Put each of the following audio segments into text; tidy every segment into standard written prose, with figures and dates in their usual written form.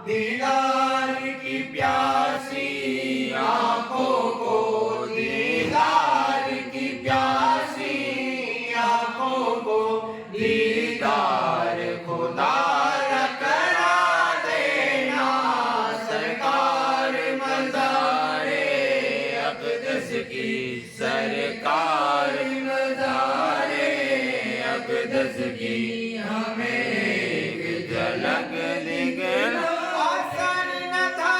दीदार की प्यासी आँखों को, दीदार की प्यासी आँखों को, दीदार खुदा का करा देना सरकार मज़ारे अक़दस की, सरकार मज़ारे अक़दस की हमें एक झलक दिखला। आसान न था,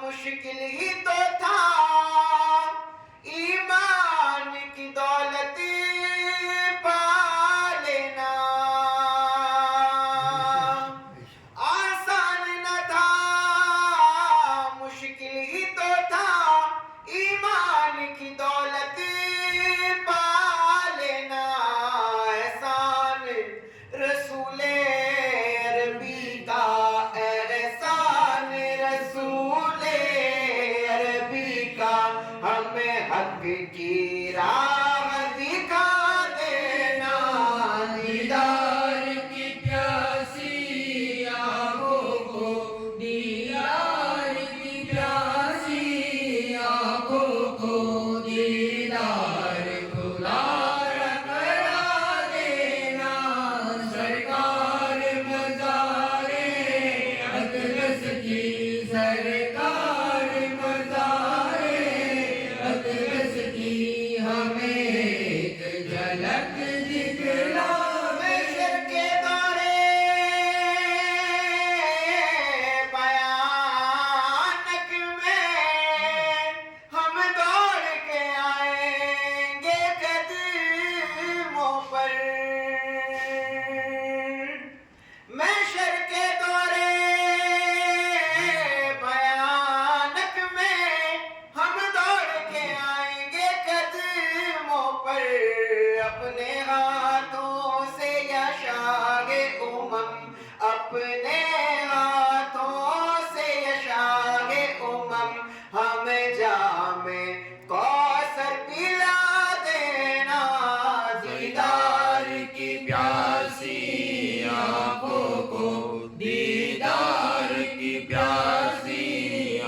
मुश्किल ही तो था, ईमान की दौलत पा लेना। आसान न था, मुश्किल ही तो था, ईमान की दौलत पा लेना। एहसान रसूले अरबी का, एहसान रसूले अरबी का, हमें हक की राह दिखा देना। दीदार की प्यासी आँखों को, दीदार की प्यासी आँखों को, दीदार खुदा करा देना सरकार मज़ारे अक़दस की, सरकार मज़ारे अक़दस की हमें एक झलक दिखला। महशर के दौरे भयानक में हम दौड़ के आएंगे कदमों पर। महशर के दौरे भयानक में हम दौड़ के आएंगे कदमों पर। अपने हाथों से यशागे उमम, अपने हाथों से यशागे उमम, हमें जामे कौसर पिला देना। दीदार की प्यासी आँखों को, दीदार की प्यासी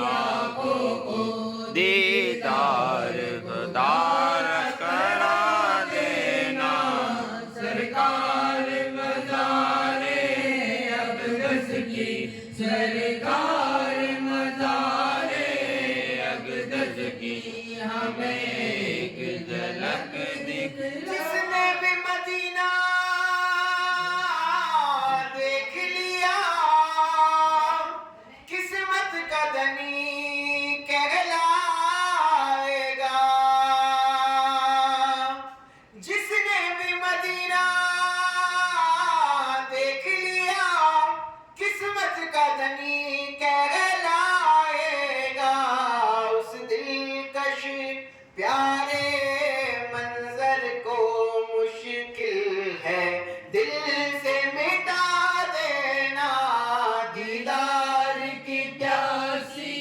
आँखों को, दीदार खुदार करा देना सरकार मज़ारे अक़दस की, सरकार मज़ारे अक़दस की हमें एक झलक दिखला। जिसने भी मदीना देख लिया किस्मत का धनी कहलाएगा। जिसने भी मदीना देख लिया किस्मत का धनी कहलाएगा। उस दिलकश प्यारे मंजर को मुश्किल है दिल से मिटा देना। दीदार की प्यासी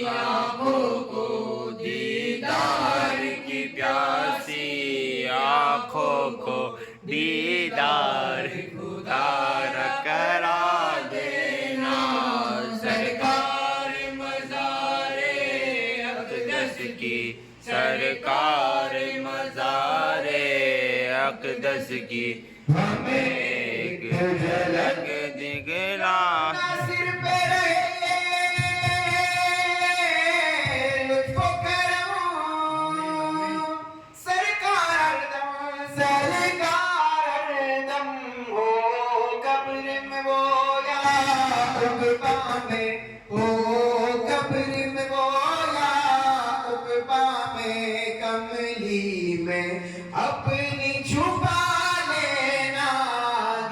आँखों को, दीदार की प्यासी आँखों को, दीदार खुदार करा देना सरकार मज़ारे अक़दस की, सरकार मज़ारे अक़दस की हमें एक झलक दिखला। सिर पे रहे लुत्फ़ो करम, सरकार हरदम, सरकार हरदम हो कब्र में वो या उक़बा में, हो कब्र में वो या उक़बा में, कमली में अपनी छुपा लेना।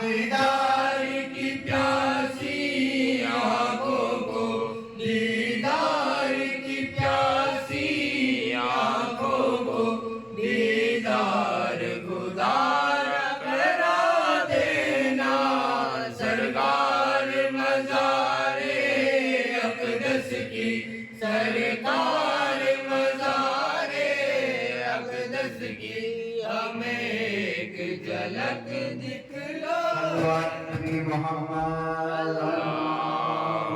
दीदार की प्यासी आँखों को, दीदार की प्यासी आँखों को, दीदार खुदार करा देना सरकार मज़ारे अक़दस की, अकदस की हमें एक झलक दिखला। नबी मोहम्मद